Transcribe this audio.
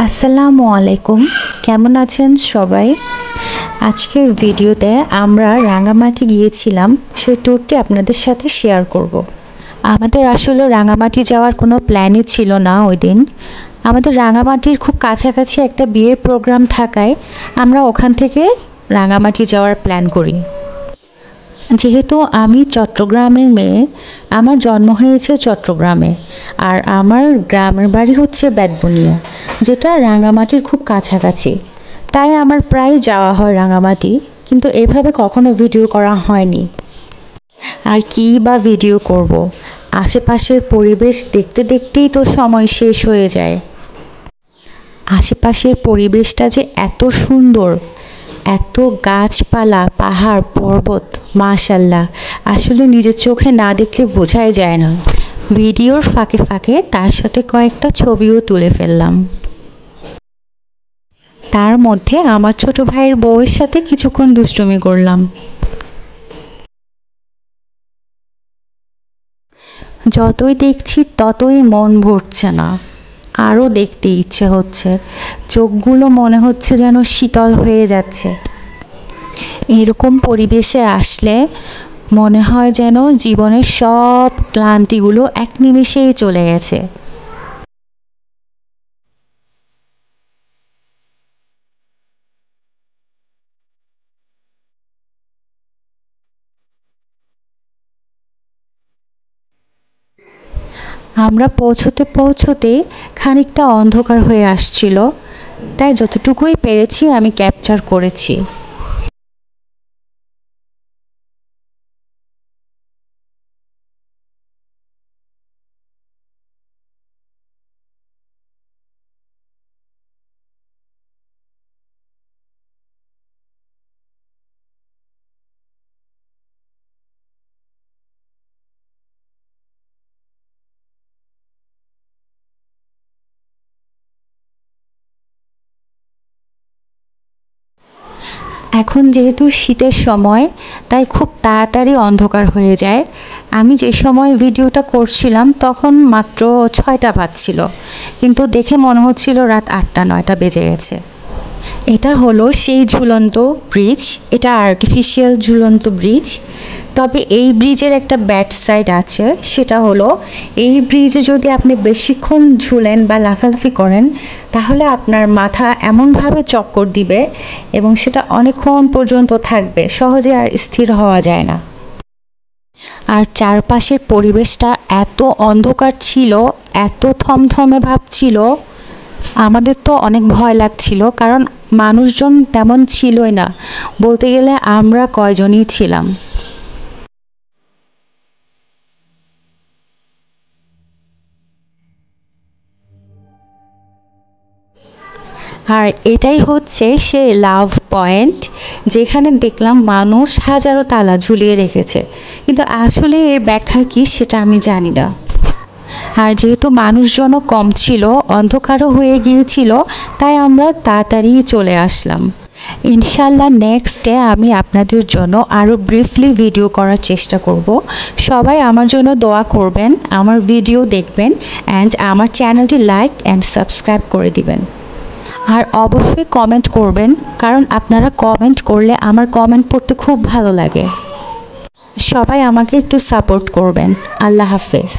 আসসালামু আলাইকুম, কেমন আছেন সবাই? আজকের ভিডিওতে আমরা রাঙামাটি গিয়েছিলাম, সেই ট্যুরটি আপনাদের সাথে শেয়ার করব। আমাদের আসলে রাঙামাটি যাওয়ার কোনো প্ল্যানই ছিল না ওই দিন। আমাদের রাঙামাটির খুব কাছাকাছি একটা বিয়ের প্রোগ্রাম থাকায় আমরা ওখান থেকে রাঙামাটি যাওয়ার প্ল্যান করি। যেহেতু আমি চট্টগ্রামের মেয়ে, আমার জন্ম হয়েছে চট্টগ্রামে, আর আমার গ্রামের বাড়ি হচ্ছে বেতবুনিয়া, যেটা রাঙামাটির খুব কাছাকাছি। তাই আমার প্রায় যাওয়া হয় রাঙামাটি, কিন্তু এভাবে কখনো ভিডিও করা হয়নি। আর কী বা ভিডিও করব, আশেপাশের পরিবেশ দেখতে দেখতেই তো সময় শেষ হয়ে যায়। আশেপাশের পরিবেশটা যে এত সুন্দর, এত গাছপালা, পাহাড় পর্বত, মাশাআল্লাহ, আসলে নিজের চোখে না দেখলে বোঝাই যায় না। ভিডিওর ফাঁকে ফাঁকে তার সাথে কয়েকটা ছবিও তুলে ফেললাম। তার মধ্যে আমার ছোট ভাইয়ের বউয়ের সাথে কিছুক্ষণ দুষ্টুমি করলাম। যতই দেখছি ততই মন ভরছে না, আরও দেখতে ইচ্ছে হচ্ছে। চোখগুলো মনে হচ্ছে যেন শীতল হয়ে যাচ্ছে। এরকম পরিবেশে আসলে মনে হয় যেন জীবনের সব ক্লান্তিগুলো এক নিমেষেই চলে গেছে। আমরা পৌঁছতে পৌঁছতে খানিকটা অন্ধকার হয়ে আসছিল, তাই যতটুকুই পেরেছি আমি ক্যাপচার করেছি। এখন যেহেতু শীতের সময়, তাই খুব তাড়াতাড়ি অন্ধকার হয়ে যায়। আমি যে সময় ভিডিওটা করছিলাম তখন মাত্র 6টা বাজছিল, কিন্তু দেখে মনে হচ্ছিল রাত 8টা-9টা বেজে গেছে। এটা হলো সেই ঝুলন্ত ব্রিজ, এটা আর্টিফিশিয়াল ঝুলন্ত ব্রিজ। তবে এই ব্রিজের একটা ব্যাড সাইড আছে, সেটা হলো এই ব্রিজে যদি আপনি বেশিক্ষণ ঝুলেন বা লাফালাফি করেন, তাহলে আপনার মাথা এমনভাবে চক্কর দিবে এবং সেটা অনেকক্ষণ পর্যন্ত থাকবে, সহজে আর স্থির হওয়া যায় না। আর চারপাশের পরিবেশটা এত অন্ধকার ছিল, এত থমথমে ভাব ছিল, আমাদের তো অনেক ভয় লাগছিল, কারণ মানুষজন তেমন ছিলই না, বলতে গেলে আমরা কয়জনই ছিলাম। আর এটাই হচ্ছে সে লাভ পয়েন্ট, যেখানে দেখলাম মানুষ হাজারো তালা ঝুলিয়ে রেখেছে, কিন্তু আসলে এর ব্যাখ্যা কি সেটা আমি জানি না। আর যেহেতু মানুষজনও কম ছিল, অন্ধকারও হয়ে গিয়েছিল, তাই আমরা তাড়াতাড়ি চলে আসলাম। ইনশাল্লাহ নেক্সট ডে আমি আপনাদের জন্য আরও ব্রিফলি ভিডিও করার চেষ্টা করব। সবাই আমার জন্য দোয়া করবেন, আমার ভিডিও দেখবেন, অ্যান্ড আমার চ্যানেলটি লাইক অ্যান্ড সাবস্ক্রাইব করে দিবেন। আর অবশ্যই কমেন্ট করবেন, কারণ আপনারা কমেন্ট করলে আমার কমেন্ট পড়তে খুব ভালো লাগে। সবাই আমাকে একটু সাপোর্ট করবেন। আল্লাহ হাফেজ।